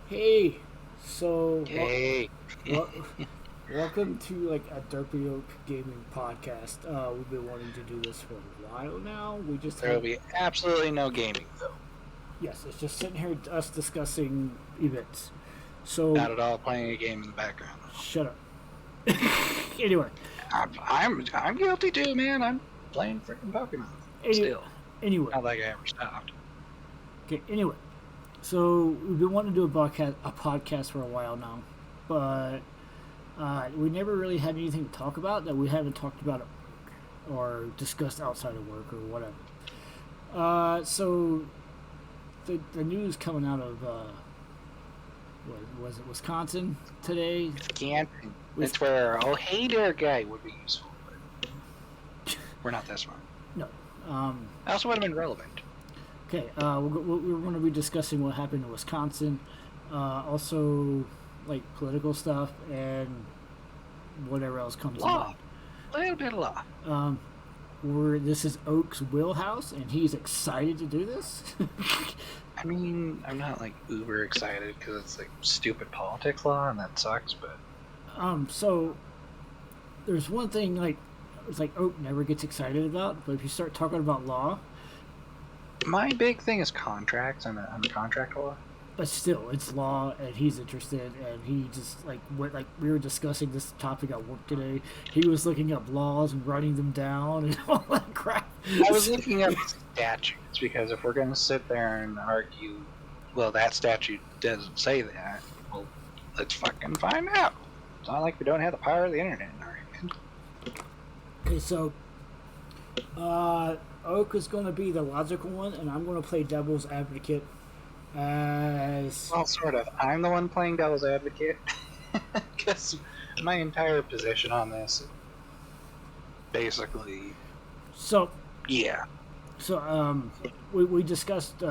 Hey, so Hey, wel- welcome to like a Derp and Oak gaming podcast. We've been wanting to do this for a while now. We just there will have be absolutely no gaming though. yes, it's just sitting here us discussing events. So Not at all playing a game in the background. shut up. Anyway, I'm guilty too, man. I'm playing freaking Pokemon any, still. anyway, Not like I ever stopped. okay. Anyway, so we've been wanting to do a podcast for a while now, but we never really had anything to talk about that we haven't talked about at work or discussed outside of work or whatever. So the news coming out of what was it, Wisconsin today? Can't. It's where hey there guy would be useful, but we're not that smart. No. I also would have been relevant. Okay. We're going to be discussing what happened in Wisconsin. Also, like political stuff and whatever else comes Law. along. A little bit of law. This is Oak's wheelhouse, and he's excited to do this. I mean, I'm not like uber excited because it's like stupid politics law and that sucks, but So there's one thing like it's like Oak never gets excited about, but if you start talking about law, my big thing is contracts and the contract law. but still it's law, and he's interested, and he just like we were discussing this topic at work today. He was looking up laws and writing them down and all that crap. I was looking up statutes because if we're going to sit there and argue, well, that statute doesn't say that, well, let's fucking find out. It's not like we don't have the power of the internet in our hand. Okay, so Oak is going to be the logical one, and I'm going to play devil's advocate as Well, sort of. I'm the one playing devil's advocate because my entire position on this basically, so. yeah. So we discussed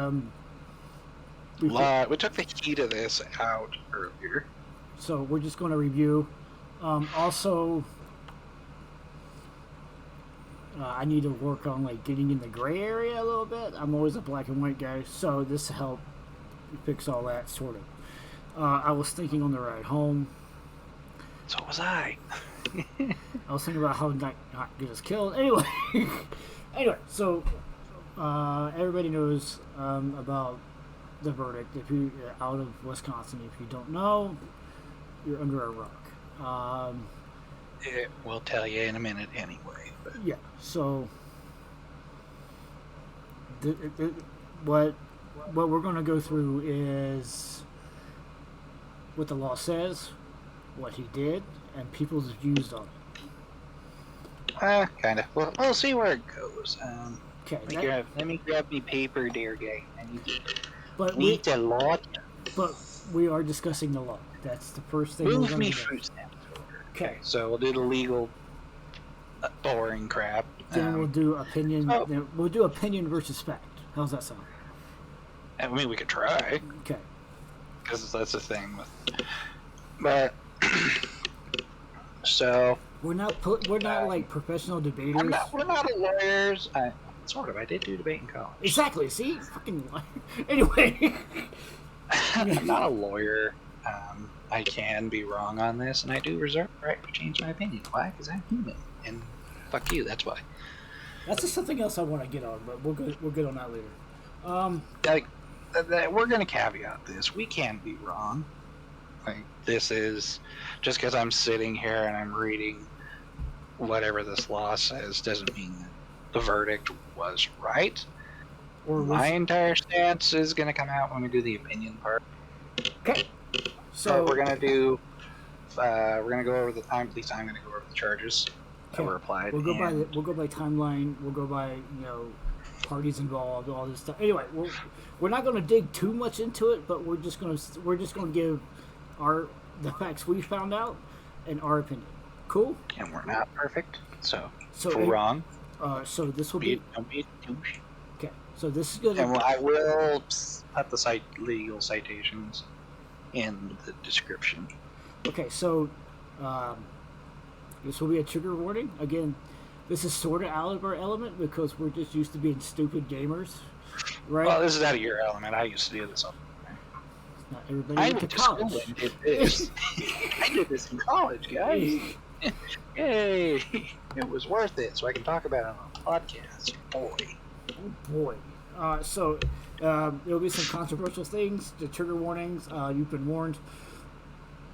we We took the heat of this out earlier. so we're just going to review. Also, I need to work on like getting in the gray area a little bit. I'm always a black and white guy, so this will help fix all that sort of. I was thinking on the ride home. So was I. I was thinking about how not get us killed. Anyway, so everybody knows about the verdict. If you out of Wisconsin, if you don't know, you're under a rock. It will tell you in a minute anyway. But Yeah. So, what we're going to go through is what the law says, what he did, and people's views on it. Kind of. Well, we'll see where it goes. Okay. Let me grab me paper, dear guy. I But need to log. we are discussing the law. That's the first thing we're Move going me to do. fruit snaps over. Okay. So we'll do the legal, boring crap. Then we'll do opinion. oh. Then we'll do opinion versus fact. How's that sound? I mean, we could try Okay. because that's the thing with. But so We're not like professional debaters. we're not lawyers. Sort of. I did do debate in college. Exactly. See, fucking. Anyway. I'm not a lawyer. I can be wrong on this, and I do reserve the right to change my opinion. Why? Because I'm human, and fuck you. That's why. That's just something else I want to get on, but we'll get on that later. Like, we're gonna caveat this. We can be wrong. Like, this is just because I'm sitting here and I'm reading whatever this law says doesn't mean that the verdict was right. Or My entire stance is gonna come out when we do the opinion part. okay. So So we're gonna do. We're gonna go over the time. At least I'm gonna go over the charges that were applied. we'll go by timeline. We'll go by parties involved, all this stuff. Anyway, we're not going to dig too much into it, but we're just going to give the facts we found out and our opinion. Cool. And we're not perfect, so So if we're wrong, so this will be don't be a douche. okay. So this is good. And I will put the legal citations in the description. Okay, so this will be a trigger warning. Again, this is sort of out of our element because we're just used to being stupid gamers, right? Well, this is out of your element. I used to do this all the time. Everybody I went to went to school college. and did this. I did this in college, guys. Yay! It was worth it, so I can talk about it on a podcast. Boy. Oh boy. There'll be some controversial things, the trigger warnings. You've been warned.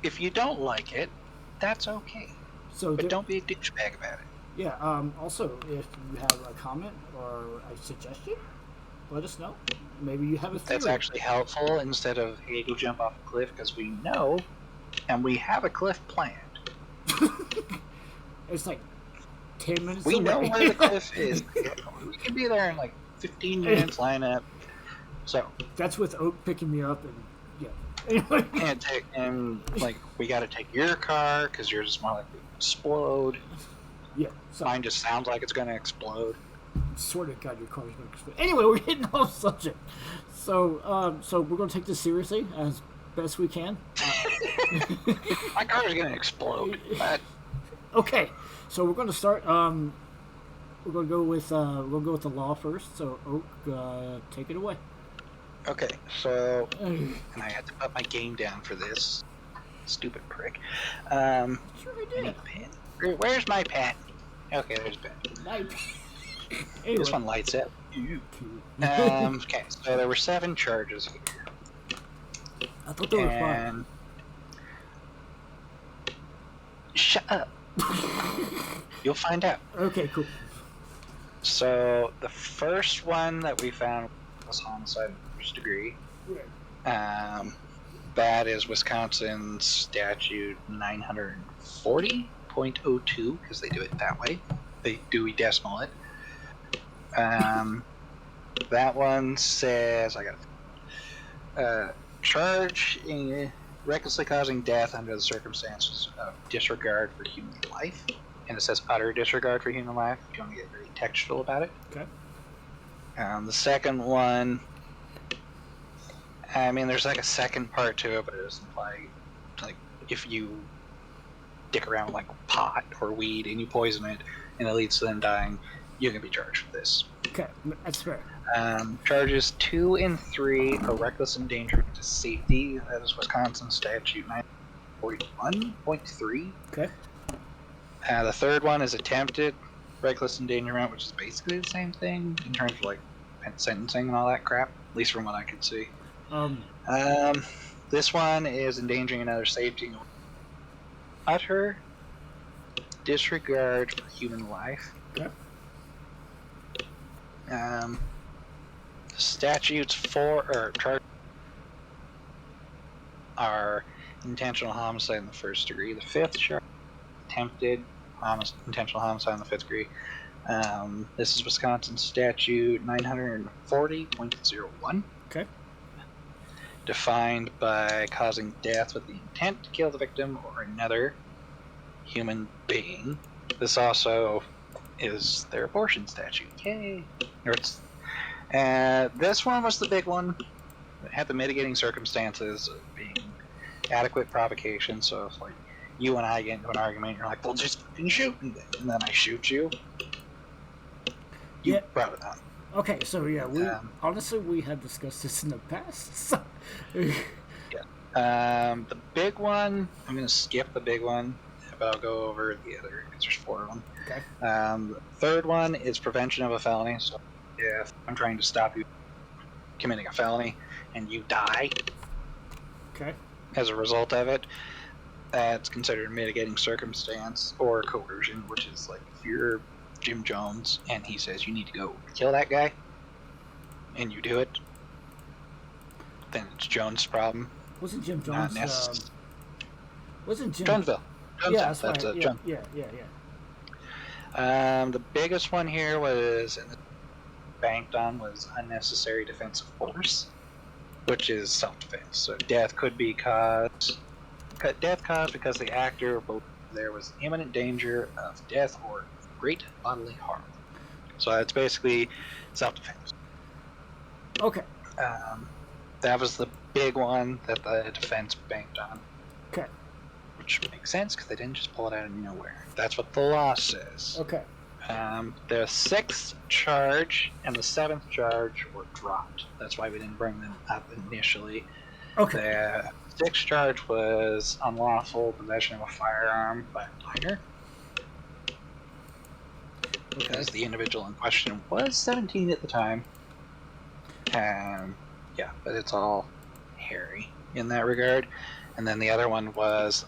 If you don't like it, that's okay. So But don't be a douchebag about it. Yeah. Also, if you have a comment or a suggestion, let us know. Maybe you have a theory. That's actually helpful instead of, hey, go jump off a cliff, because we know, and we have a cliff planned. It's like 10 minutes We away. know where the cliff is. We can be there in like 15 minutes, line up. So that's with Oak picking me up, and yeah. Anyway. and like we got to take your car because yours is more likely to explode. Yeah. So mine just sounds like it's going to explode. Sort of got your car's going to explode. Anyway, we're getting off subject. So we're going to take this seriously as best we can. My car is going to explode. But... Okay, so we're going to start. We're going to go with the law first. So Oak, take it away. Okay, so and I had to put my game down for this. Stupid prick. Sure I I need a pen. Where's my pen? Okay, there's a pen. My pen. Anyway. This one lights up. Okay, so there were 7 charges here. I thought there were 5. Shut up. You'll find out. Okay, cool. So the first one that we found was homicide first degree. Right. That is Wisconsin statute 940.02 because they do it that way. They Dewey Decimal it. That one says charge in recklessly causing death under the circumstances of disregard for human life, and it says utter disregard for human life. If you want to get very textual about it. Okay. The second one, I mean, there's like a second part to it, but it doesn't apply. Like if you dick around with like pot or weed and you poison it and it leads to them dying, you can be charged with this. Okay, that's fair. Charges 2 and 3 are reckless endangerment to safety. That is Wisconsin statute 941.3. Okay. The third one is attempted reckless endangerment, which is basically the same thing in terms of like sentencing and all that crap, at least from what I could see. This one is endangering another safety. Utter disregard for human life. Okay. Statutes for charge are intentional homicide in the first degree. The fifth charge, attempted intentional homicide in the 5th degree. This is Wisconsin statute 940.01. Okay. Defined by causing death with the intent to kill the victim or another human being. This also is their abortion statute. Yay! This one was the big one. It had the mitigating circumstances of being adequate provocation. So if like you and I get into an argument, you're like, "Well, just fucking shoot me," and then I shoot you. You brought it on. Okay, so yeah, we had discussed this in the past. So. Yeah. The big one, I'm gonna skip the big one, but I'll go over the other because there's 4 of them. Okay. The third one is prevention of a felony. So if I'm trying to stop you committing a felony and you die, okay, as a result of it, that's considered a mitigating circumstance or coercion, which is like if you're Jim Jones and he says you need to go kill that guy and you do it, then it's Jones' problem. Wasn't Jim Not Jones? necessary. Wasn't Jim? Jonesville. Yeah, that's right. John. Yeah. The biggest one here was, and banked on, was unnecessary defensive force, which is self-defense. So death could be caused. Death caused because the actor there was imminent danger of death or great bodily harm. So it's basically self-defense. Okay. That was the big one that the defense banked on. Okay. Which makes sense because they didn't just pull it out of nowhere. That's what the law says. Okay. The 6th charge and the 7th charge were dropped. That's why we didn't bring them up initially. Okay. The sixth charge was unlawful possession of a firearm by a minor, because the individual in question was 17 at the time. Yeah, but it's all hairy in that regard. And then the other one was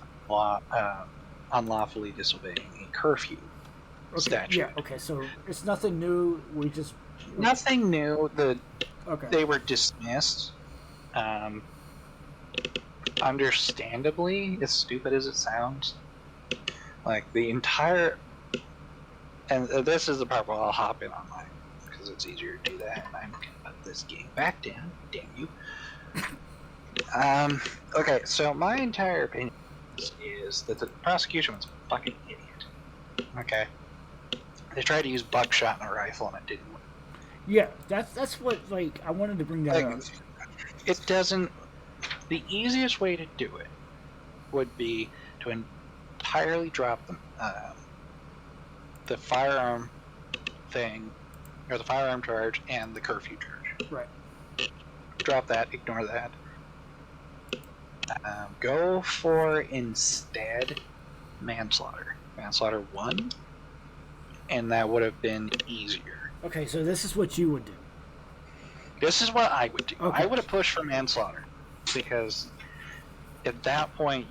unlawfully disobeying a curfew statute. Yeah. Okay. So it's nothing new. We just Nothing new. okay. They were dismissed. Understandably, as stupid as it sounds, like the entire, and this is the part where I'll hop in on mine because it's easier to do that, and I'm gonna put this game back down. Damn you. Okay, so my entire opinion is that the prosecution was a fucking idiot. Okay, they tried to use buckshot in a rifle and it didn't work. Yeah, that's what like I wanted to bring that up. It doesn't. The easiest way to do it would be to entirely drop the firearm thing, or the firearm charge and the curfew charge. Right. Drop that. Ignore that. Go for instead manslaughter. Manslaughter 1, and that would have been easier. Okay, so this is what you would do. This is what I would do. Okay. I would have pushed for manslaughter, because at that point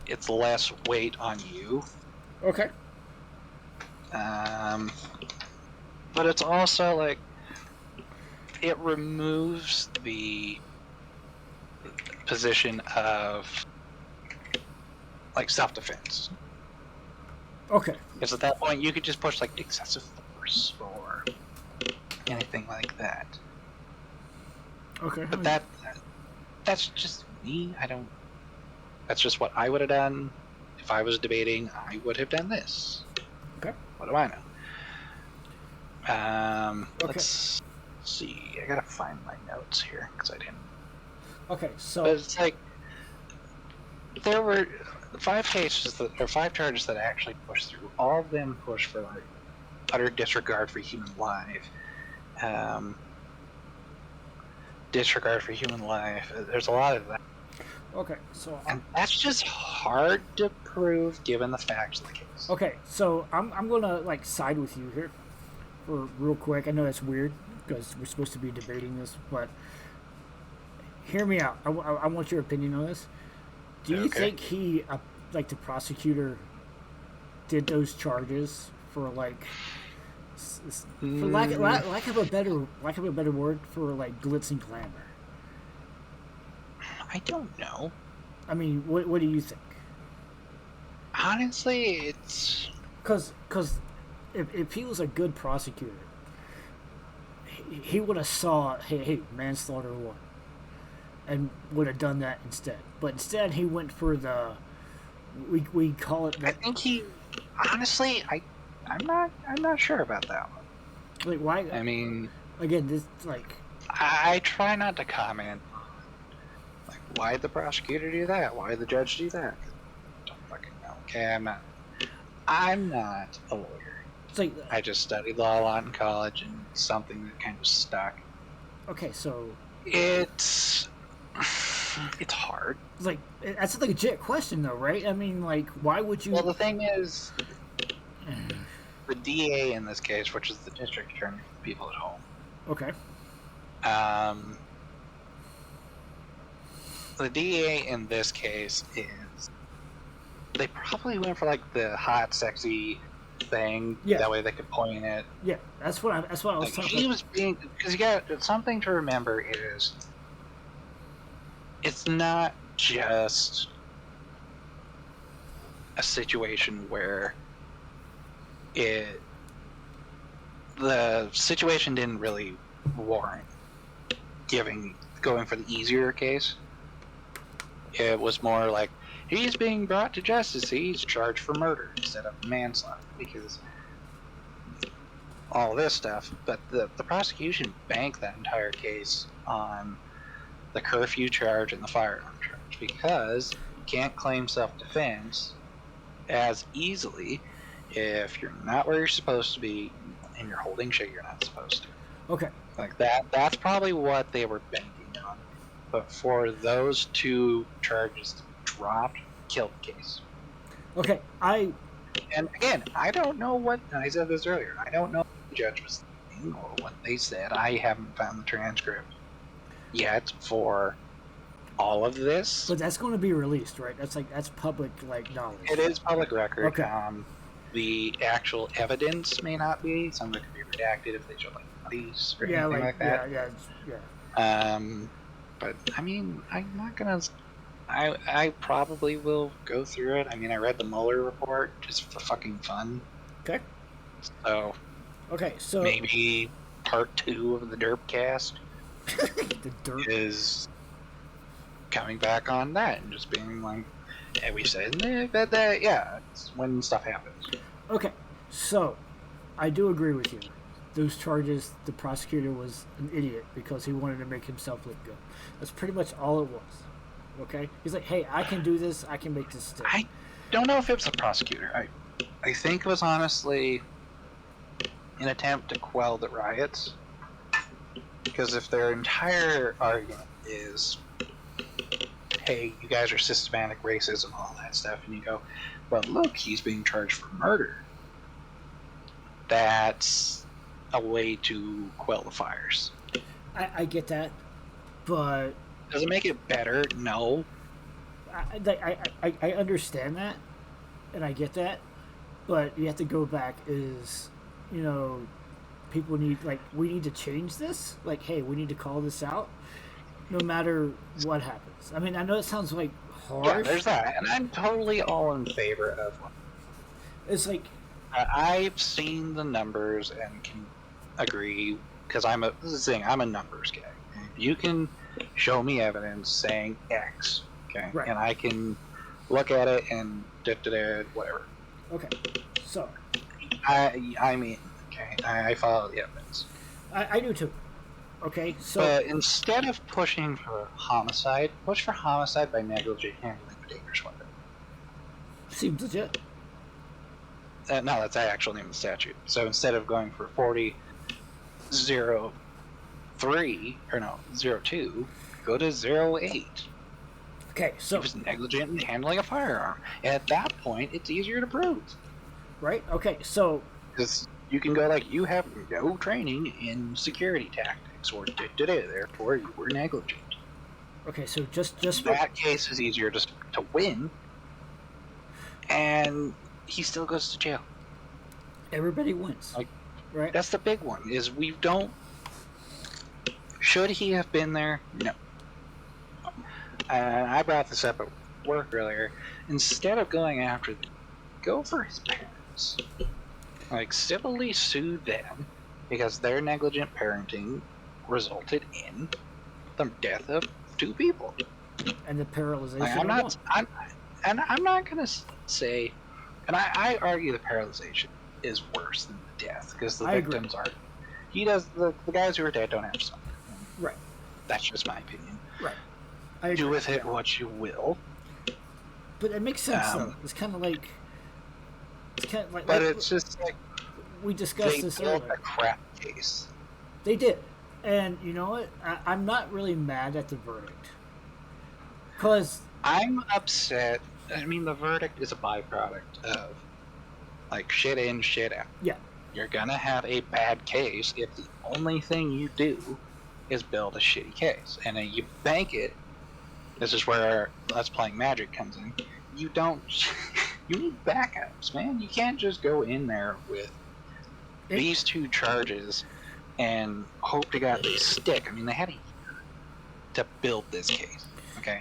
it's less weight on you. Okay. But it's also like it removes the position of like self-defense. Okay. Because at that point you could just push like excessive force or anything like that. Okay. But that's just me. That's just what I would have done. If I was debating, I would have done this. Okay. What do I know? Okay. Let's see. I gotta find my notes here because I didn't. Okay, so But it's like there were 5 charges that actually pushed through. All of them pushed for like utter disregard for human life. Disregard for human life. There's a lot of that. okay, so And that's just hard to prove given the facts of the case. okay, so I'm gonna like side with you here for real quick. I know that's weird because we're supposed to be debating this, but hear me out. I want your opinion on this. Do you think he, like the prosecutor, did those charges for like, for lack of a better word, for like glitz and glamour? I don't know. I mean, what do you think? Honestly, it's Because if he was a good prosecutor, he would have saw hey manslaughter 1, and would have done that instead. But instead, he went for the we call it. I think he honestly, I'm not sure about that one. Like why? I mean, again, this like I try not to comment on like why did the prosecutor do that, why did the judge do that. I don't fucking know. Okay, I'm not a lawyer. it's like I just studied law a lot in college, and it's something that kind of stuck. okay, so It's hard. it's like that's a legit question though, right? I mean, like why would you? Well, the thing is, the DA in this case, which is the district attorney for the people at home, okay, the DA in this case is they probably went for like the hot, sexy thing. Yeah. That way they could point it. yeah, that's what I was Like, talking. he was being, because you got something to remember is it's not just a situation where the situation didn't really warrant going for the easier case. It was more like he's being brought to justice. He's charged for murder instead of manslaughter because all this stuff. But the prosecution banked that entire case on the curfew charge and the firearm charge because you can't claim self-defense as easily if you're not where you're supposed to be and you're holding shit you're not supposed to. Okay, Like that's probably what they were banking on. but for those two charges to be dropped, killed the case. Okay, And again, I don't know what I said this earlier. I don't know what the judge was thinking or what they said. I haven't found the transcript yet for all of this. but that's going to be released, right? That's public knowledge. It is public record. Okay. The actual evidence may not be. Some of it could be redacted if they show like bodies or anything like that. Yeah. But I mean, I'm not gonna. I probably will go through it. I mean, I read the Mueller report just for fucking fun. Okay. So. Okay, so maybe part 2 of the Derp cast the Derp is coming back on that and just being like, "Hey, we said that, yeah, it's when stuff happens." Okay, so I do agree with you. Those charges, the prosecutor was an idiot because he wanted to make himself look good. That's pretty much all it was. Okay, he's like, "Hey, I can do this. I can make this stick." I don't know if it was the prosecutor. I think it was honestly an attempt to quell the riots, because if their entire argument is, "Hey, you guys are systematic racism," all that stuff, and you go, "Well, look, he's being charged for murder," that's a way to quell the fires. I get that, but does it make it better? No. I understand that, and I get that, but you have to go back is, people need, we need to change this. Like, hey, we need to call this out no matter what happens. I mean, I know it sounds like harsh. Yeah, there's that, and I'm totally all in favor of one. It's like, I've seen the numbers and can agree, because this is the thing, I'm a numbers guy. You can show me evidence saying X, okay? Right. And I can look at it and whatever. Okay, so I mean, okay, I follow the evidence. I do too. Okay, so but instead of pushing for homicide, push for homicide by negligent handling of a dangerous weapon. Seems legit. No, that's the actual name of the statute. So instead of going for 40.03 or no 02, go to 08. Okay, so he was negligent in handling a firearm. And at that point, it's easier to prove. Right? Okay, so because you can go like, you have no training in security tactics, or therefore you were negligent. Okay, so just that case is easier to win, and he still goes to jail. Everybody wins. Right? That's the big one. Is we don't. Should he have been there? No. I brought this up at work earlier. Instead of going after them, go for his parents. Civilly sue them because their negligent parenting resulted in the death of 2 people. And the paralyzation. I'm not gonna say, and I argue the paralyzation is worse than the death, because the victims are. He does the guys who are dead don't have something. Right. That's just my opinion. Right. Do with it what you will. But it makes sense though. It's kind of like. But it's just like we discussed this earlier. They built a crap case. They did, and you know what? I'm not really mad at the verdict, because I'm upset. I mean, the verdict is a byproduct of shit in, shit out. Yeah. You're gonna have a bad case if the only thing you do is build a shitty case, and then you bank it. This is where us playing Magic comes in. You don't. You need backups, man. You can't just go in there with these 2 charges and hope to God they stick. I mean, they had a year to build this case. Okay,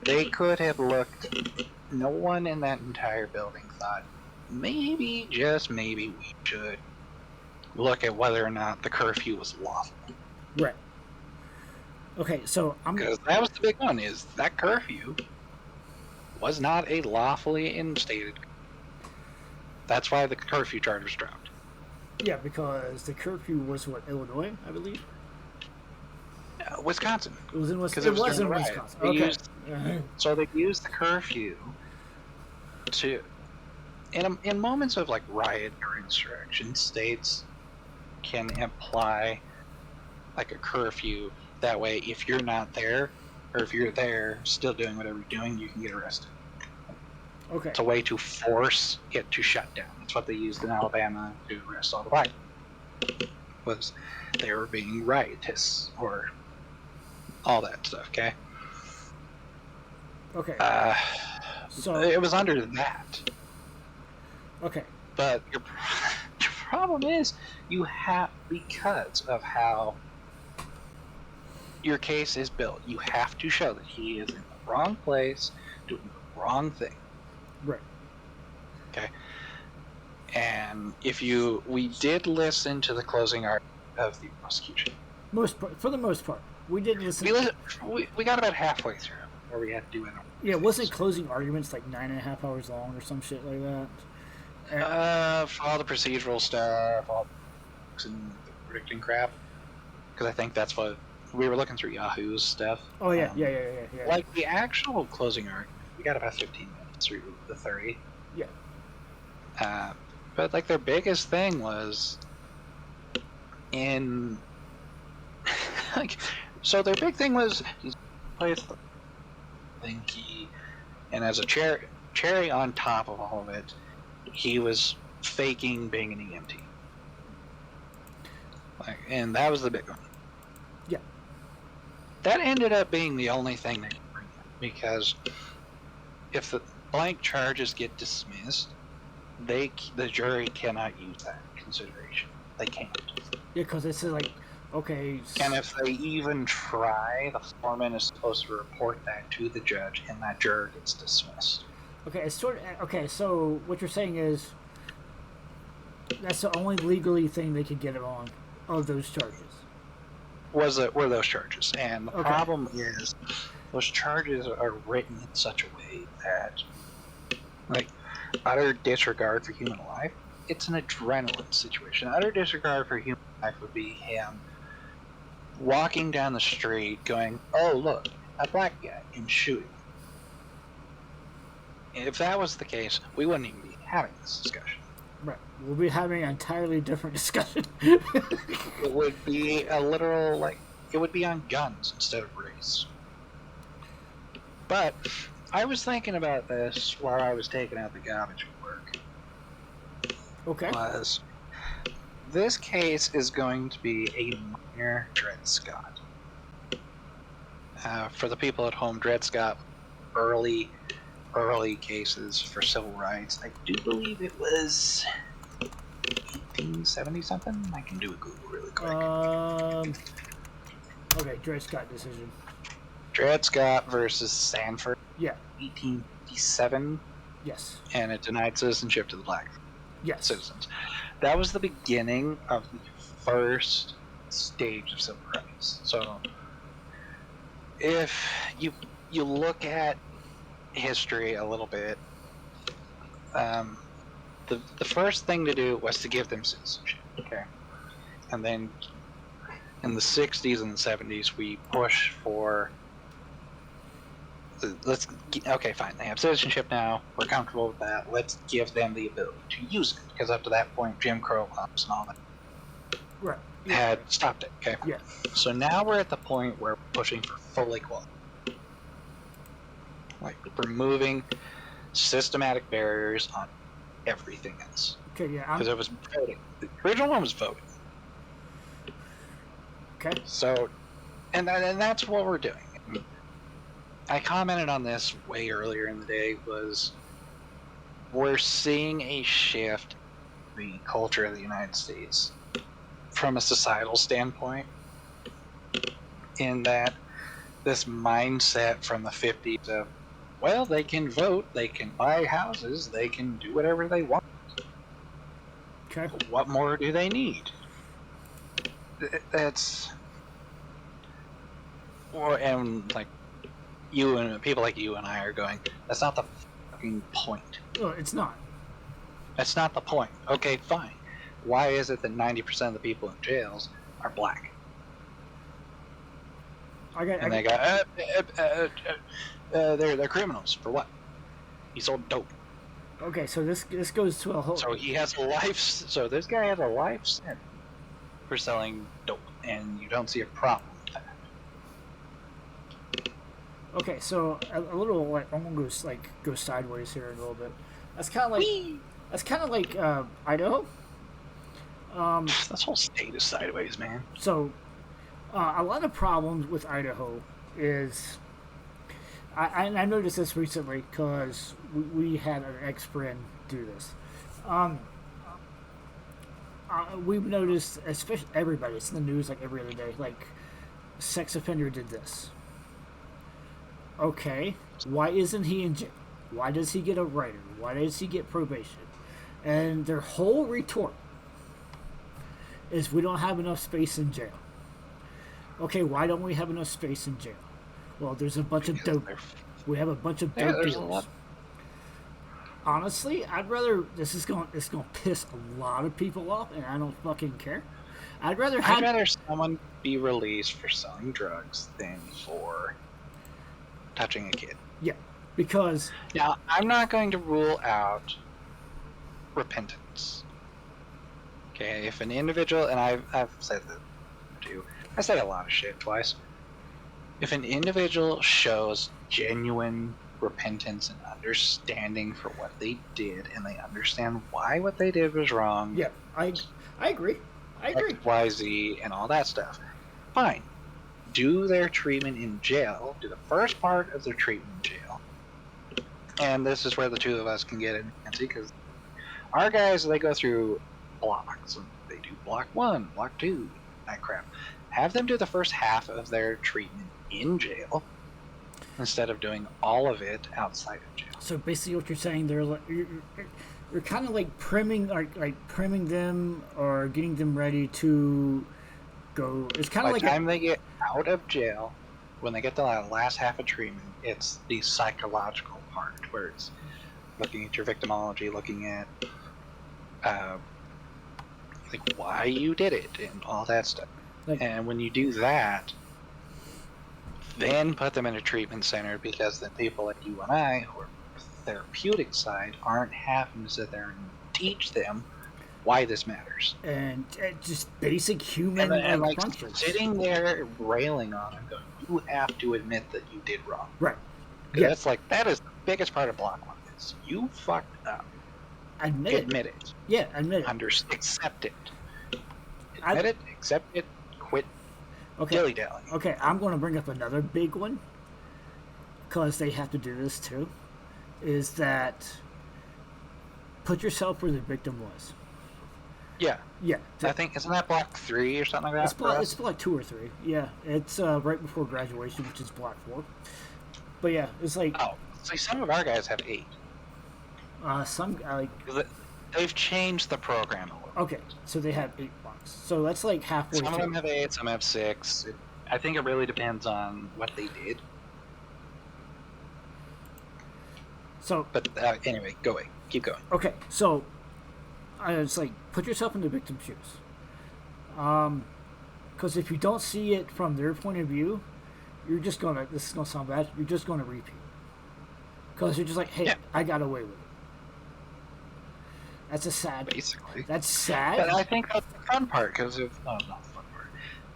they could have looked. No one in that entire building thought, maybe, just maybe, we should look at whether or not the curfew was lawful. Right. Okay, so because that was the big one, is that curfew was not a lawfully instated. That's why the curfew charge was dropped. Yeah, because the curfew was Illinois, I believe. Wisconsin. It was in Wisconsin. It was in Wisconsin. Okay. So they used the curfew to, in moments of riot or insurrection, states can apply a curfew. That way, if you're not there, or if you're there still doing whatever you're doing, you can get arrested. Okay. It's a way to force it to shut down. That's what they used in Alabama to arrest all the black people. Was they were being riotous or all that stuff. Okay. Okay. So it was under that. okay. But your problem is you have, because of how your case is built, you have to show that he is in the wrong place doing the wrong thing. Right. Okay. And we did listen to the closing argument of the prosecution. For the most part, we did listen. We got about halfway through where we had to do it. Yeah, wasn't closing arguments like 9.5 hours long or some shit like that? For all the procedural stuff, all the the predicting crap, because I think that's what we were looking through Yahoo's stuff. Oh yeah, yeah. Like the actual closing argument, we got about 15 minutes through the 30. Yeah. But like their biggest thing was in like, so their big thing was he's plays the thinky, and as a cherry on top of all of it, he was faking being an EMT. Like, and that was the big one. Yeah. That ended up being the only thing they could bring up, because if the blank charges get dismissed, the jury cannot use that consideration. They can't. Yeah, because it's like, okay. And if they even try, the foreman is supposed to report that to the judge, and that juror gets dismissed. Okay, it's okay. So what you're saying is that's the only legally thing they could get him on of those charges. Were those charges, and the problem is those charges are written in such a way that, like, utter disregard for human life. It's an adrenaline situation. Utter disregard for human life would be him walking down the street going, "Oh, look, a black guy," and shooting. If that was the case, we wouldn't even be having this discussion. Right. We'll be having an entirely different discussion. It would be a literal, like, it would be on guns instead of race. But I was thinking about this while I was taking out the garbage at work. Okay. This case is going to be a minor Dred Scott. For the people at home, Dred Scott, early cases for civil rights. I do believe it was 1870 something. I can do a Google really quick. Okay, Dred Scott decision. Dred Scott versus Sanford. Yeah. 1857. Yes. And it denied citizenship to the black citizens. That was the beginning of the first stage of civil rights. So if you look at history a little bit, the first thing to do was to give them citizenship. Okay. And then in the 60s and the 70s, we push for okay, fine, they have citizenship now, we're comfortable with that, let's give them the ability to use it, because up to that point, Jim Crow laws and all that had stopped it, okay? Yeah. So now we're at the point where we're pushing for full equality. Like, removing systematic barriers on everything else. Okay, yeah. Because it was voting. The original one was voting. Okay. So, and that's what we're doing. I commented on this way earlier in the day, was we're seeing a shift in the culture of the United States from a societal standpoint, in that this mindset from the 50s of, well, they can vote, they can buy houses, they can do whatever they want. Okay. What more do they need? That's... And, like, you and people like you and I are going, that's not the fucking point. Well, it's not. That's not the point. Okay, fine. Why is it that 90% of the people in jails are black? They go, they're criminals. For what? He sold dope. Okay, so this goes to a whole... So he has a life... So this guy has a life sentence for selling dope, and you don't see a problem with that. Okay, so a little like I'm gonna go sideways here a little bit. That's kind of like Whee! Idaho. Um, This whole state is sideways, man. so a lot of problems with Idaho is I noticed this recently because we had an ex friend do this. Um, we've noticed, especially everybody, it's in the news like every other day. Like, sex offender did this. Okay, why isn't he in jail? Why does he get a writer? Why does he get probation? And their whole retort is we don't have enough space in jail. Okay, why don't we have enough space in jail? Well, there's a bunch of Because dope. We have a bunch of dope there's a dealers. lot. Honestly, I'd rather this going to piss a lot of people off, and I don't fucking care. I'd rather someone be released for selling drugs than for touching a kid. Yeah, because Now, I'm not going to rule out repentance. Okay, if an individual, and I've said that too, I say a lot of shit twice. If an individual shows genuine repentance and understanding for what they did, and they understand why what they did was wrong, yeah, I agree. I agree. X, Y, Z, and all that stuff, fine. Do their treatment in jail. Do the first part of their treatment in jail. And this is where the two of us can get in, Nancy, because our guys, they go through blocks. They do block 1, block 2, that crap. Have them do the first half of their treatment in jail instead of doing all of it outside of jail. So basically, what you're saying, you're kind of like priming them or getting them ready to go. It's kind By of the like time they get out of jail, when they get to the last half of treatment, it's the psychological part where it's looking at your victimology, looking at like why you did it and all that stuff. like And when you do that, then put them in a treatment center, because the people like you and I, who are therapeutic side, aren't having to sit there and teach them why this matters. and just basic human And like functions. sitting there railing on them, going, "You have to admit that you did wrong." Right. Yeah. That's like, that is the biggest part of block 1 is you fucked up. Admit it. Yeah, admit it. Accept it. Admit it. Accept it. Quit dilly dallying. Okay, I'm going to bring up another big one because they have to do this too. Is that put yourself where the victim was? Yeah. Yeah. I think, isn't that block 3 or something like that? It's block 2 or 3. Yeah, it's right before graduation, which is block 4. But yeah, it's like see, some of our guys have 8. some like they've changed the program a little. Okay, so they have 8 blocks. So that's like halfway. Some of them have 8, some have 6. I think it really depends on what they did. So, but anyway, go away. Keep going. Okay, so it's like put yourself in the victim's shoes. Because if you don't see it from their point of view, you're just gonna. This is gonna sound bad. You're just gonna repeat. Because you're just like, hey, I got away with it. That's a sad. Basically. That's sad. But I think that's the fun part, because if not the fun part,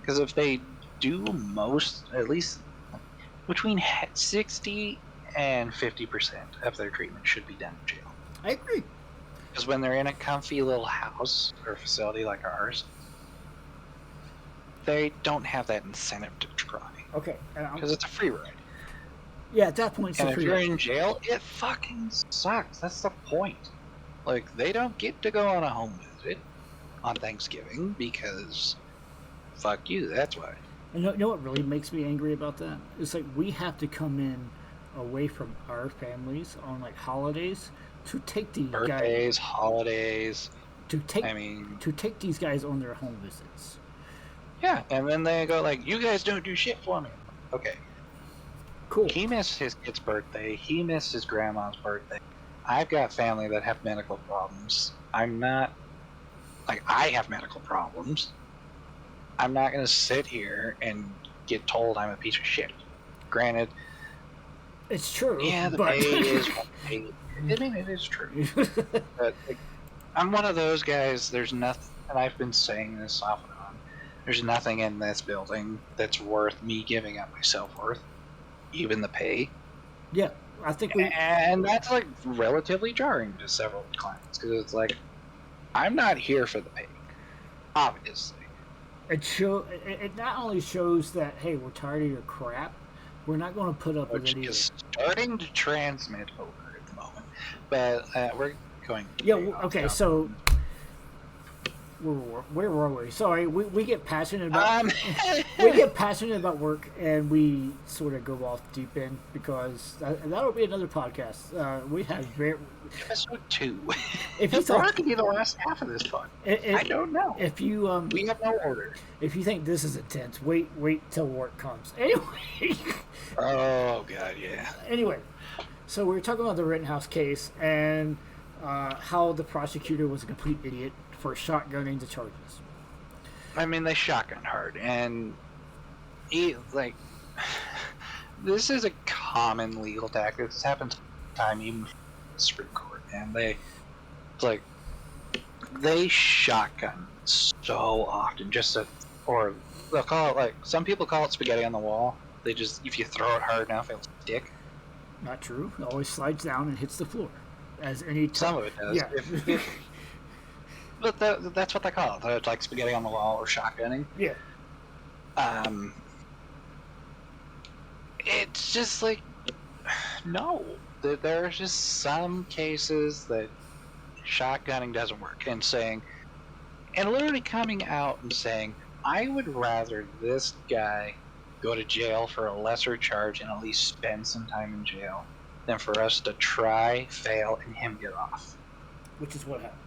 because if they do at least between 60 and 50% of their treatment should be done in jail. I agree. Because when they're in a comfy little house or facility like ours, they don't have that incentive to try. Okay. Because it's a free ride. Yeah, at that point, it's and a free if you're ride. in jail, it fucking sucks. That's the point. Like, they don't get to go on a home visit on Thanksgiving because fuck you, that's why. And you know what really makes me angry about that? It's like we have to come in away from our families on like holidays to take these birthdays, holidays. To take these guys on their home visits. Yeah, and then they go like, "You guys don't do shit for me." Okay. Cool. He missed his kid's birthday. He missed his grandma's birthday. I've got family that have medical problems. I'm not like, I have medical problems. I'm not going to sit here and get told I'm a piece of shit. Granted, it's true. Yeah, the pay is what pay. I mean, it is true. But like, I'm one of those guys. There's nothing, and I've been saying this off and on. There's nothing in this building that's worth me giving up my self-worth. even the pay. Yeah, I think we. And that's like relatively jarring to several clients because it's like, I'm not here for the pay, obviously. It not only shows that, hey, we're tired of your crap, we're not going to put up with Which it either. is starting to transmit over at the moment, but we're going. Yeah. Okay. So where were we? Sorry, we get passionate about we get passionate about work, and we sort of go off deep end because that'll be another podcast. We have very episode 2. If you thought could be the last half of this fun, I don't know. If you we have no order. If you think this is intense, wait till work comes. Anyway. Oh god, yeah. Anyway, so we were talking about the Rittenhouse case and how the prosecutor was a complete idiot for shotgunning the charges. I mean, they shotgun hard, and like this is a common legal tactic. This happens all the time, even in the Supreme Court, and they shotgun so often, or they'll call it, like, some people call it spaghetti on the wall. They just, if you throw it hard enough, it'll stick. Not true. It always slides down and hits the floor. As any some of it does. Yeah. But that's what they call it. It's like spaghetti on the wall or shotgunning. Yeah. It's just like, no. There are just some cases that shotgunning doesn't work, and literally coming out and saying, I would rather this guy go to jail for a lesser charge and at least spend some time in jail than for us to try, fail, and him get off. Which is what happened.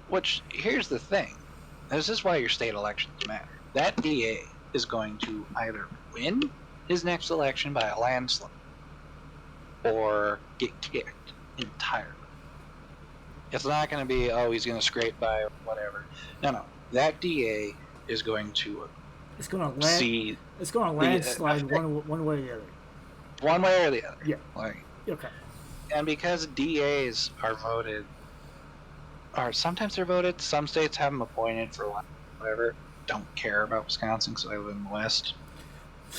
Which, here's the thing. This is why your state elections matter. That DA is going to either win his next election by a landslide or get kicked entirely. It's not going to be, he's going to scrape by or whatever. No. That DA is going to It's going to landslide one way or the other. One way or the other. Yeah. Okay. And because DAs are voted, or sometimes they're voted, some states have them appointed for whatever. Don't care about Wisconsin because I live in the West.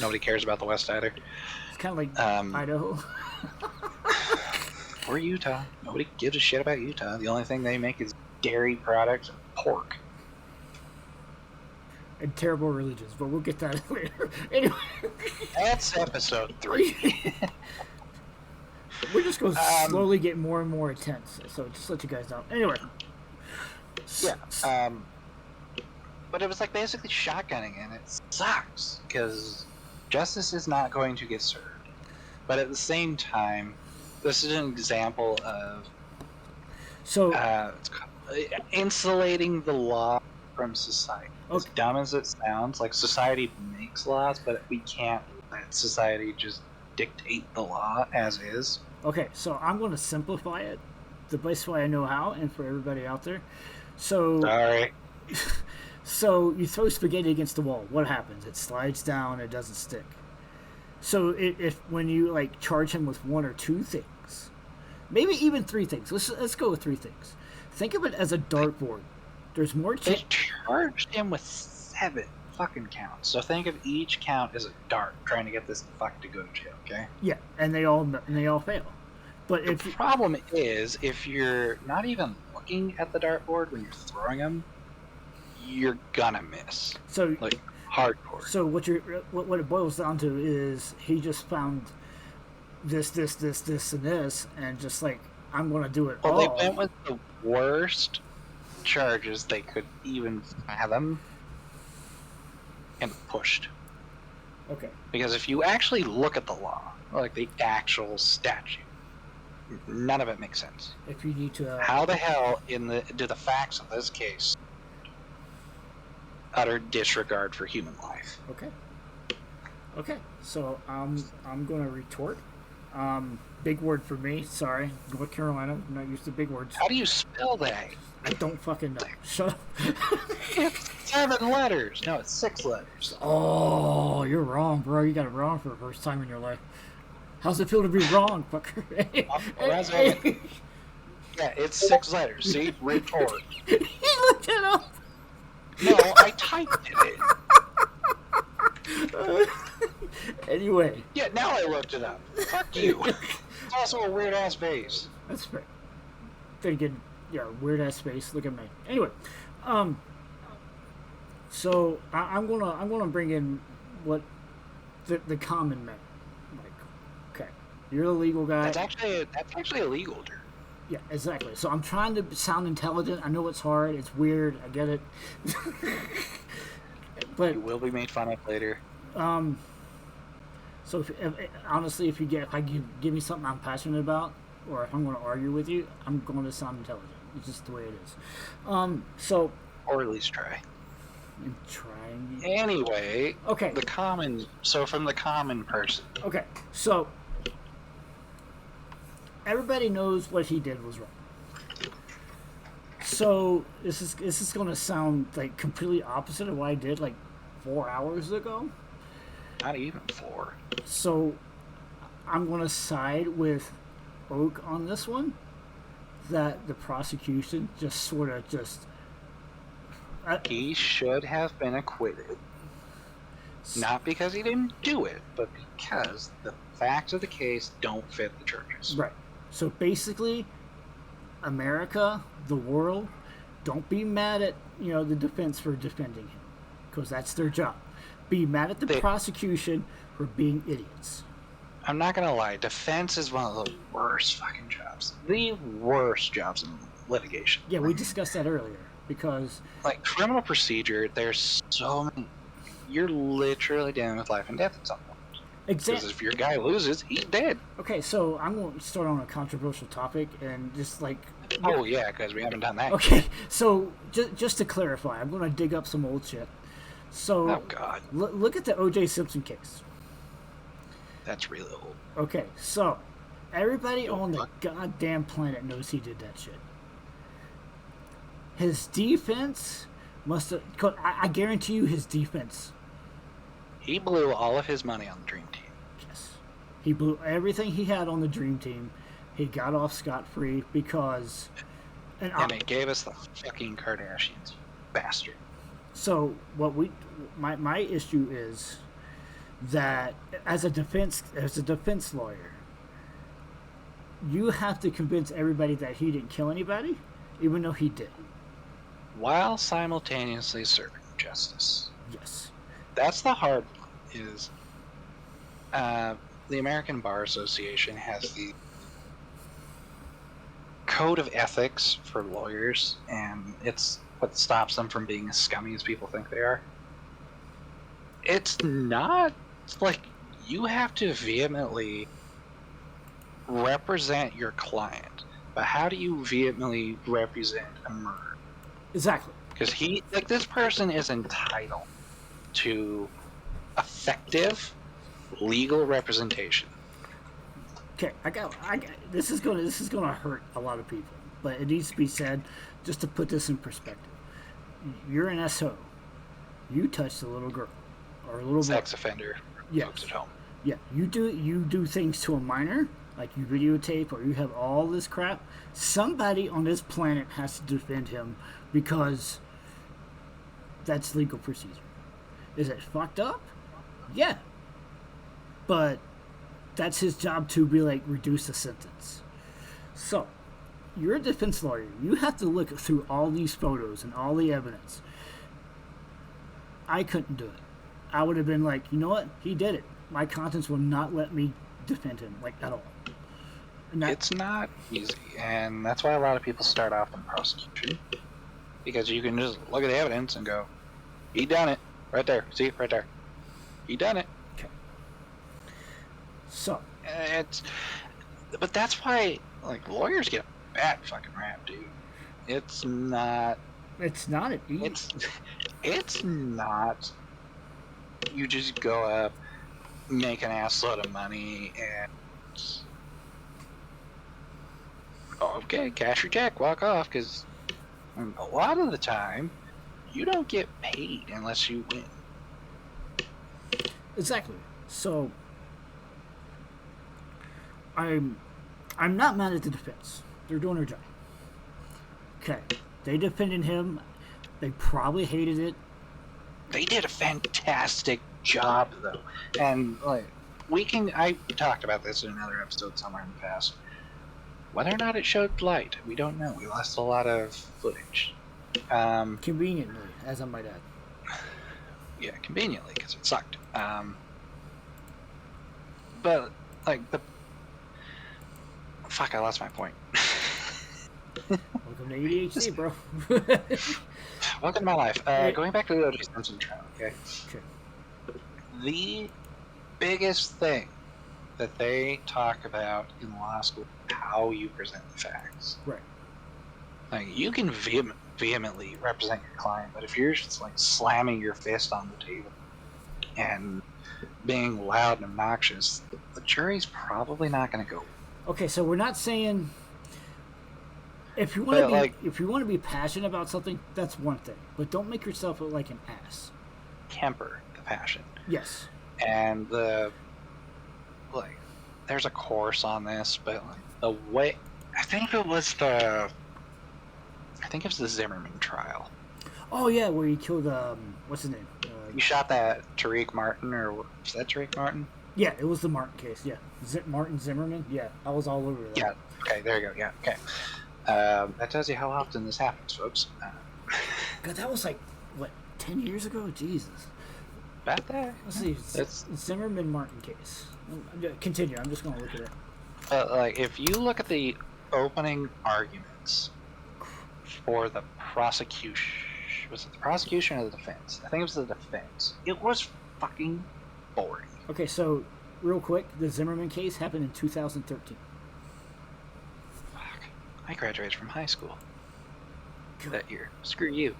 Nobody cares about the West either. It's kind of like Idaho. Or Utah. Nobody gives a shit about Utah. The only thing they make is dairy products and pork. And terrible religions, but we'll get that later. Anyway. That's episode 3. We're just going to slowly get more and more intense, so just let you guys know. Anyway. Yeah. But it was like basically shotgunning, and it sucks, because justice is not going to get served. But at the same time, this is an example of insulating the law from society. Okay. As dumb as it sounds, like, society makes laws, but we can't let society just dictate the law as is. Okay, so I'm going to simplify it the best way I know how, and for everybody out there. So, sorry. So you throw spaghetti against the wall. What happens? It slides down. It doesn't stick. So if when you charge him with one or two things, maybe even three things. Let's go with three things. Think of it as a dartboard. There's more. They charged him with 7 fucking counts. So think of each count as a dart trying to get this fuck to go to jail. Okay. Yeah, and they all fail. But the problem is, if you're not even looking at the dartboard when you're throwing them, you're gonna miss. So hardcore. So what it boils down to is he just found this, and just I'm gonna do it all. Well, they went with the worst charges they could even fathom and pushed. Okay. Because if you actually look at the law, like the actual statute, none of it makes sense. If you need to, how the hell do the facts of this case utter disregard for human life? Okay. So I'm going to retort. Big word for me. Sorry, North Carolina. I'm not used to big words. How do you spell that? I don't fucking know. Shut up. It's 7 letters. No, it's 6 letters. Oh, you're wrong, bro. You got it wrong for the first time in your life. How's it feel to be wrong, fucker? Yeah, it's 6 letters. See? Retort. He looked it up. No, I typed it in. Anyway. Yeah, now I looked it up. Fuck you. It's also a weird ass base. That's fair. Thinking, yeah, weird ass space. Look at me. Anyway, um, so I'm gonna bring in what the common man. Like, okay, you're the legal guy. That's actually illegal, dude. Yeah, exactly. So I'm trying to sound intelligent. I know it's hard. It's weird. I get it. But You will be made fun of later. um, so honestly, if I give me something I'm passionate about, or if I'm going to argue with you, I'm going to sound intelligent. It's just the way it is. So Or at least try. I'm trying. Anyway, Okay. From the common person. Okay. So everybody knows what he did was wrong. So this is going to sound like completely opposite of what I did like 4 hours ago. Not even 4. So I'm going to side with Oak on this one. That the prosecution just sort of just. He should have been acquitted. Not because he didn't do it, but because the facts of the case don't fit the charges. Right. So basically, America, the world, don't be mad at the defense for defending him, because that's their job. Be mad at the prosecution for being idiots. I'm not gonna lie, defense is one of the worst fucking jobs. The worst jobs in litigation. Yeah, we discussed that earlier, because like criminal procedure, there's so many. You're literally dealing with life and death at some point. Exactly. Because if your guy loses, he's dead. Okay, so I'm going to start on a controversial topic and just like. Oh yeah, because we haven't done that. Okay, so just to clarify, I'm going to dig up some old shit. So. Oh God. Look at the O.J. Simpson case. That's really old. Okay, so everybody on the goddamn planet knows he did that shit. His defense must have. I guarantee you, his defense. He blew all of his money on the Dream Team. Yes, he blew everything he had on the Dream Team. He got off scot-free because. And it gave us the fucking Kardashians, you bastard. So my issue is that as a defense lawyer, you have to convince everybody that he didn't kill anybody, even though he did. While simultaneously serving justice. Yes. That's the hard one, is the American Bar Association has the code of ethics for lawyers, and it's what stops them from being as scummy as people think they are. It's not like you have to vehemently represent your client, but how do you vehemently represent a murder? Exactly. Because this person is entitled to effective legal representation. Okay, I got. This is gonna hurt a lot of people, but it needs to be said just to put this in perspective. You're an SO. You touched a little girl or a little sex boy. Offender. Yes. Folks at home. Yeah, you do things to a minor, like you videotape or you have all this crap. Somebody on this planet has to defend him because that's legal procedure. Is it fucked up? Yeah. But that's his job to be like reduce the sentence. So, you're a defense lawyer. You have to look through all these photos and all the evidence. I couldn't do it. I would have been like, you know what? He did it. My conscience will not let me defend him, like, at all. It's not easy, and that's why a lot of people start off in prosecution. Because you can just look at the evidence and go, he done it. Right there. See? Right there. He done it. Okay. So. But that's why, like, lawyers get a bad fucking rap, dude. It's not... It's not an easy... It's not... You just go up, make an assload of money, and... Okay, cash your check, walk off, because a lot of the time, you don't get paid unless you win. Exactly. So, I'm not mad at the defense. They're doing their job. Okay. They defended him. They probably hated it. They did a fantastic job, though. And like I talked about this in another episode somewhere in the past. Whether or not it showed light, we don't know. We lost a lot of footage. Conveniently, as I might add. Yeah, conveniently, because it sucked. But like fuck, I lost my point. Welcome to ADHD, bro. Welcome to my life. Going back to the O.J. Simpson trial, okay? Sure. The biggest thing that they talk about in law school is how you present the facts. Right. Like, you can vehemently represent your client, but if you're just like slamming your fist on the table and being loud and obnoxious, the jury's probably not going to go. Okay, so we're not saying if you want to be passionate about something, that's one thing, but don't make yourself look like an ass. Temper the passion. Yes. And there's a course on this, but like the way I think it was the Zimmerman trial. Oh yeah, where he killed what's his name? You shot that Tariq Martin, or was that Tariq Martin? Yeah, it was the Martin case. Yeah, Martin Zimmerman. Yeah, I was all over that. Yeah. Okay, there you go. Yeah. Okay. That tells you how often this happens, folks. God, that was like what 10 years ago. Jesus. About that. Let's see. It's Zimmerman Martin case. Continue. I'm just gonna look at it. Like, if you look at the opening arguments for the prosecution, was it the prosecution or the defense? I think it was the defense. It was fucking boring. Okay, so real quick, the Zimmerman case happened in 2013. Fuck. I graduated from high school that year. Screw you.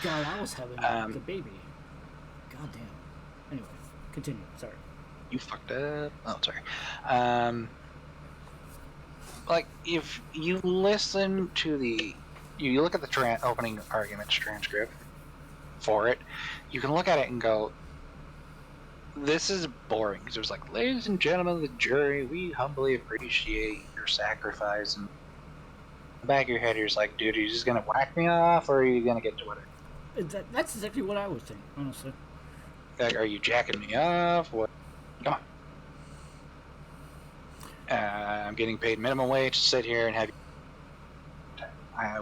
God, I was having the baby. God damn. Anyway, continue. Sorry. You fucked up. Oh, sorry. Like, if you listen to you look at the opening arguments transcript for it, you can look at it and go, this is boring. Because it was like, ladies and gentlemen of the jury, we humbly appreciate your sacrifice. And in the back of your head, you're just like, dude, are you just going to whack me off, or are you going to get to whatever? That's exactly what I was thinking, honestly. Like, are you jacking me off? What? Come on. I'm getting paid minimum wage to sit here and have you.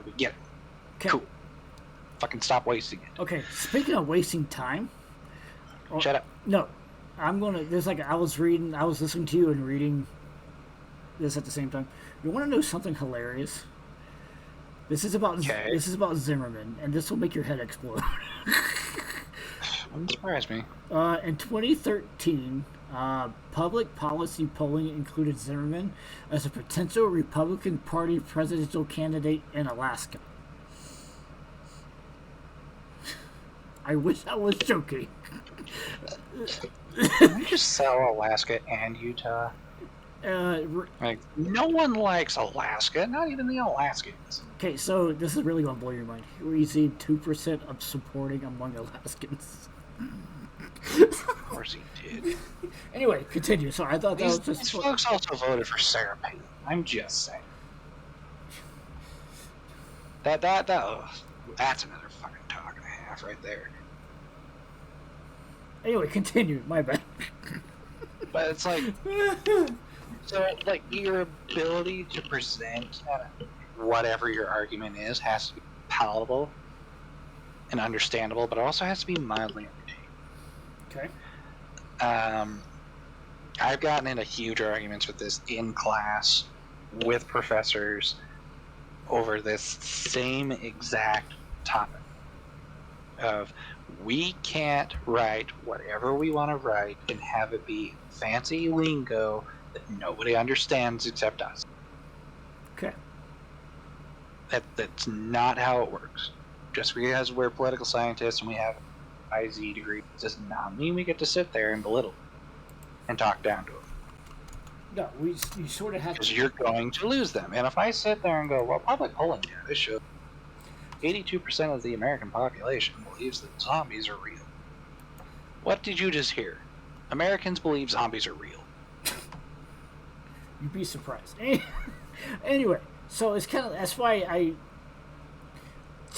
We get it. Okay. Cool. Fucking stop wasting it. Okay, speaking of wasting time. Shut up. No. I was listening to you and reading this at the same time. You want to know something hilarious? This is about Zimmerman, and this will make your head explode. Wouldn't surprise me. In 2013, public policy polling included Zimmerman as a potential Republican Party presidential candidate in Alaska. I wish I was joking. Can we just sell Alaska and Utah? Like, no one likes Alaska, not even the Alaskans. Okay, so this is really going to blow your mind. We received 2% of supporting among Alaskans. Of course he did. Anyway, continue. So I thought that was just... These folks also voted for Sarah Palin. I'm just saying. That's another fucking talk and a half right there. Anyway, continue. My bad. But it's like... So, like, your ability to present whatever your argument is has to be palatable and understandable, but it also has to be mildly entertaining. Okay. I've gotten into huge arguments with this in class with professors over this same exact topic of we can't write whatever we want to write and have it be fancy lingo that nobody understands except us. Okay. That's not how it works. Just because we're political scientists and we have an IZ degree does not mean we get to sit there and belittle and talk down to them. No, you sort of have to... Because you're going to lose them. And if I sit there and go, well, public polling data shows 82% of the American population believes that zombies are real. What did you just hear? Americans believe zombies are real. You'd be surprised. Anyway, so it's kind of... That's why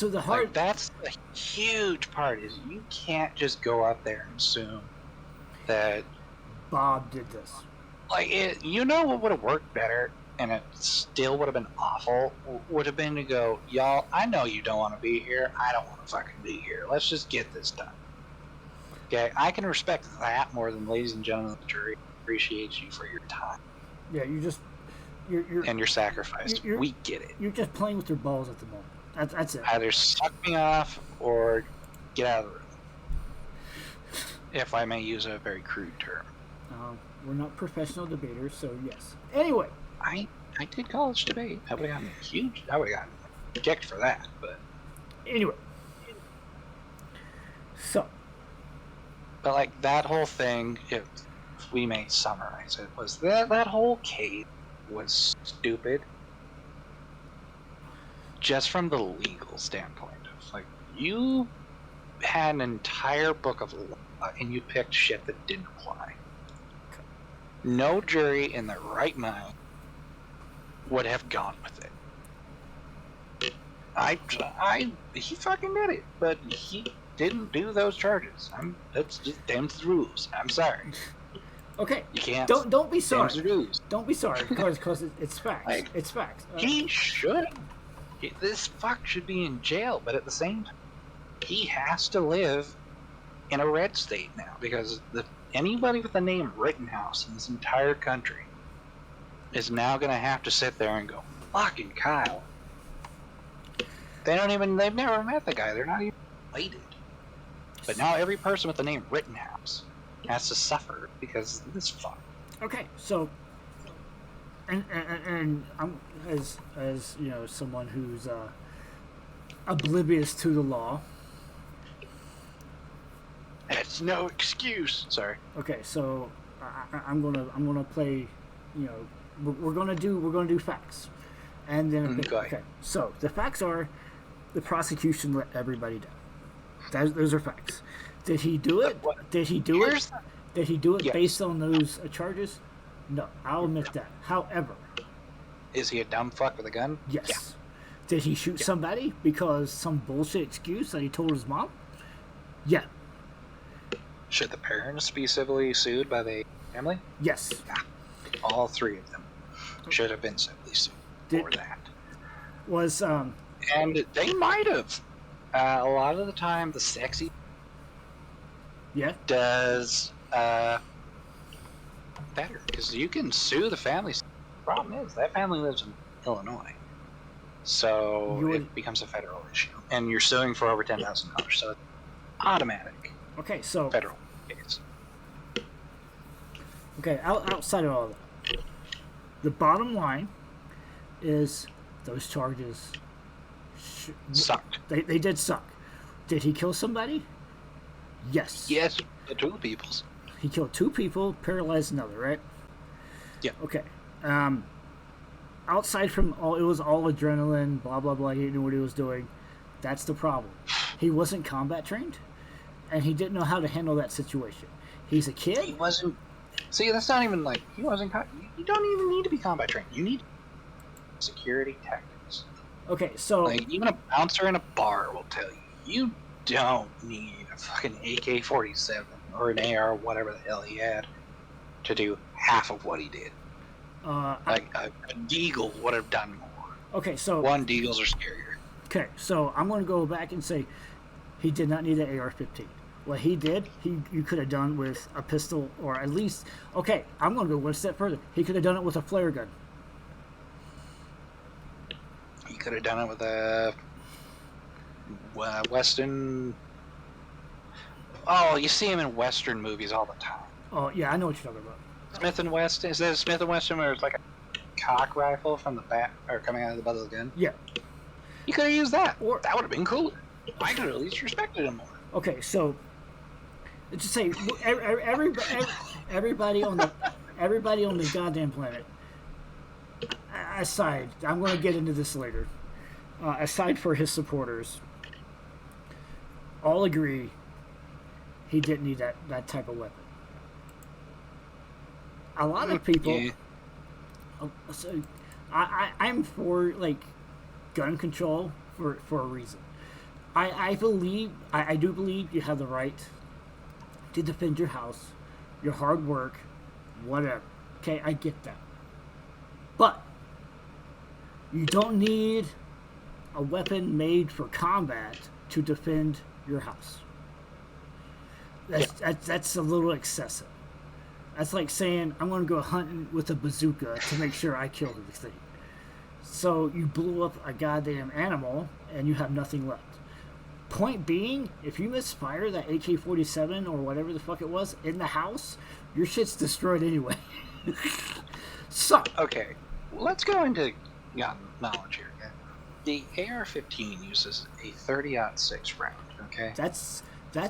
So the hard Like, that's the huge part, is you can't just go out there and assume that, Bob did this. like, you know what would have worked better, and it still would have been awful, would have been to go, y'all, I know you don't want to be here. I don't want to fucking be here. Let's just get this done. Okay, I can respect that more than, ladies and gentlemen of the jury, appreciate you for your time. Yeah, you're and your sacrifice. We get it. You're just playing with your balls at the moment. That's it. Either suck me off or get out of the room. If I may use a very crude term. We're not professional debaters, so yes. Anyway. I did college debate. I would have gotten huge. I would have gotten rejected for that, but anyway. So. But like that whole thing, if we may summarize it, was that whole case was stupid. Just from the legal standpoint of, like, you had an entire book of law and you picked shit that didn't apply. No jury in their right mind would have gone with it. He fucking did it, but he didn't do those charges. That's just them's the rules. I'm sorry. Okay. You can't. Don't be sorry. Them's the rules. Don't be sorry because it's facts. Like, it's facts. He should. This fuck should be in jail, but at the same time, he has to live in a red state now because anybody with the name Rittenhouse in this entire country is now going to have to sit there and go, fucking Kyle. They've never met the guy. They're not even related. But now every person with the name Rittenhouse has to suffer because of this fuck. Okay, so, and I'm as you know, someone who's oblivious to the law. That's no excuse. Sorry. Okay, so I'm gonna play. You know, we're gonna do facts, and then okay. So the facts are, the prosecution let everybody down. Those are facts. Did he do it? Did he do it? Did he do it based on those charges? No, I'll admit that. However, is he a dumb fuck with a gun? Yes. Yeah. Did he shoot somebody because some bullshit excuse that he told his mom? Yeah. Should the parents be civilly sued by the family? Yes. Yeah. All three of them should have been civilly sued for that. And they might have. A lot of the time, the sexy does better because you can sue the family. The problem is that family lives in Illinois, so it becomes a federal issue, and you're suing for over $10,000, so it's automatic. Okay, so federal case. Okay, outside of all that, the bottom line is those charges sucked. They did suck. Did he kill somebody? Yes. Yes, the two peoples. He killed two people, paralyzed another, right? Yeah. Okay. Outside from all, it was all adrenaline, blah blah blah. He didn't know what he was doing. That's the problem. He wasn't combat trained, and he didn't know how to handle that situation. He's a kid. He wasn't. See, that's not even like he wasn't. You don't even need to be combat trained. You need security tactics. Okay, so like even a bouncer in a bar will tell you, you don't need a fucking AK-47 or an AR, whatever the hell he had, to do half of what he did. Like a Deagle would have done more. Okay, so one Deagles are scarier. Okay, so I'm going to go back and say he did not need an AR-15. What he did, you could have done with a pistol, or at least, okay, I'm going to go one step further. He could have done it with a flare gun. He could have done it with a Western. Oh, you see him in Western movies all the time. Oh yeah, I know what you're talking about. Smith and Wesson. Is that a Smith and Wesson where it's like a cock rifle from the back or coming out of the butt of the gun? Yeah. You could have used that. Or that would have been cooler. I could have at least respected him more. Okay, so let's just say everybody on the goddamn planet. Aside, I'm going to get into this later. Aside for his supporters, all agree he didn't need that type of weapon. A lot of people. Yeah. So I'm for like gun control for a reason. I do believe you have the right to defend your house, your hard work, whatever. Okay, I get that. But you don't need a weapon made for combat to defend your house. That's a little excessive. That's like saying I'm going to go hunting with a bazooka to make sure I kill the thing. So you blew up a goddamn animal and you have nothing left. Point being, if you misfire that AK-47 or whatever the fuck it was in the house, your shit's destroyed anyway. So Okay, let's go into knowledge here. Okay? The AR-15 uses a 30-06 round. Okay, that's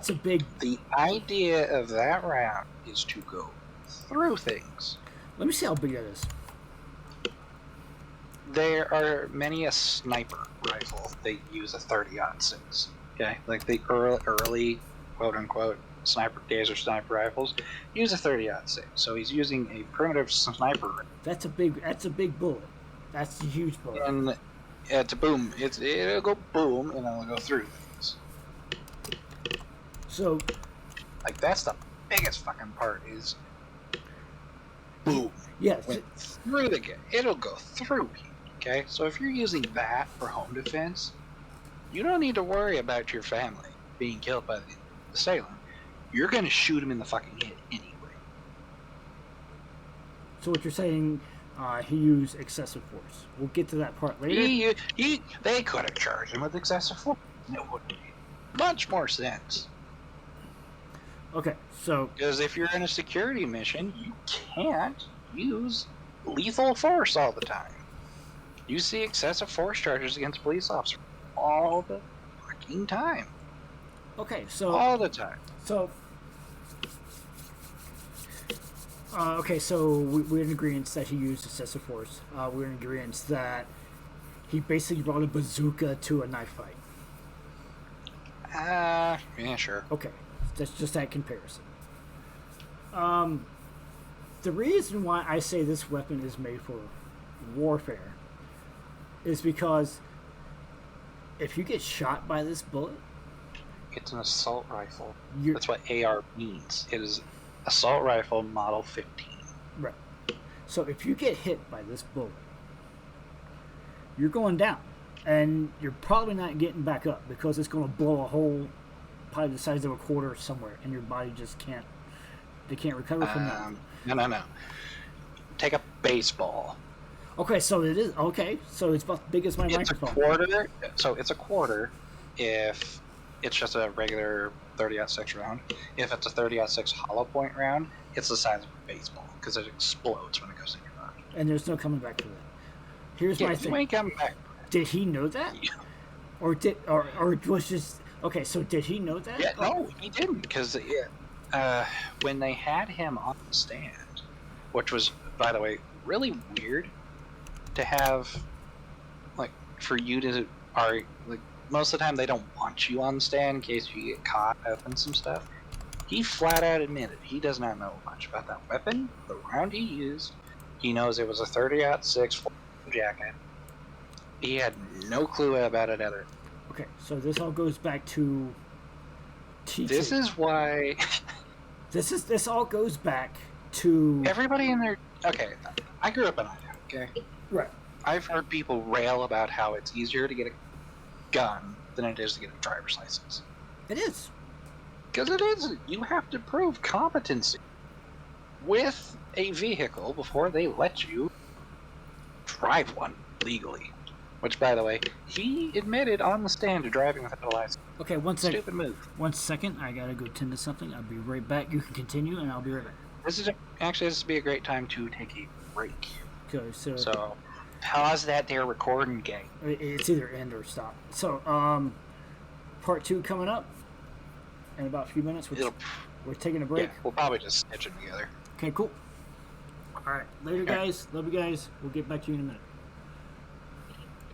a big. The idea of that round is to go through things. Let me see how big that is. There are many a sniper rifle that use a 30-06. Okay, like the early quote unquote sniper taser sniper rifles use a 30-06. So he's using a primitive sniper rifle. That's a big bullet. That's a huge bullet. And it's a boom. It'll go boom, and it'll go through things. So, like that's the biggest fucking part is boom. Yes. Through the game. It'll go through people. Okay, so if you're using that for home defense, you don't need to worry about your family being killed by the assailant. You're going to shoot him in the fucking head anyway. So what you're saying, he used excessive force. We'll get to that part later. They could have charged him with excessive force. It would make much more sense. Okay, so... Because if you're in a security mission, you can't use lethal force all the time. You see excessive force charges against police officers all the fucking time. Okay, so... All the time. So... okay, so we're in agreement that he used excessive force. We're in agreement that he basically brought a bazooka to a knife fight. Yeah, sure. Okay, that's just that comparison. The reason why I say this weapon is made for warfare is because if you get shot by this bullet... It's an assault rifle. You're... That's what AR means. It is assault rifle model 15. Right. So if you get hit by this bullet, you're going down. And you're probably not getting back up because it's going to blow a hole probably the size of a quarter somewhere, and your body just can't... They can't recover from that. No. Take a baseball. Okay, so it is... Okay, so it's about as big as my microphone. It's a quarter if it's just a regular 30-06 round. If it's a 30-06 hollow point round, it's the size of a baseball because it explodes when it goes in your body. And there's no coming back from that. Here's my thing. You ain't coming back. Did he know that? Yeah. Or was just... Okay, so did he know that? Yeah, no, he didn't because when they had him on the stand, which was, by the way, really weird to have, like, for you to like, most of the time they don't want you on the stand in case you get caught up in some stuff. He flat out admitted he does not know much about that weapon, the round he used. He knows it was a 30-06 jacket. He had no clue about it either. Okay, so this all goes back to teaching. This is why... This all goes back to... Everybody in there... Okay, I grew up in Idaho, okay? Right. I've heard people rail about how it's easier to get a gun than it is to get a driver's license. It is. Because it is. You have to prove competency with a vehicle before they let you drive one legally. Which, by the way, he admitted on the stand to driving without a license. Okay, one second. Stupid move. 1 second. I gotta go tend to something. I'll be right back. You can continue, and I'll be right back. This would be a great time to take a break. Okay, so pause that there recording game. It's either end or stop. So, part 2 coming up in about a few minutes. We're taking a break. Yeah, we'll probably just stitch them together. Okay, cool. All right, later, guys. Love you guys. We'll get back to you in a minute.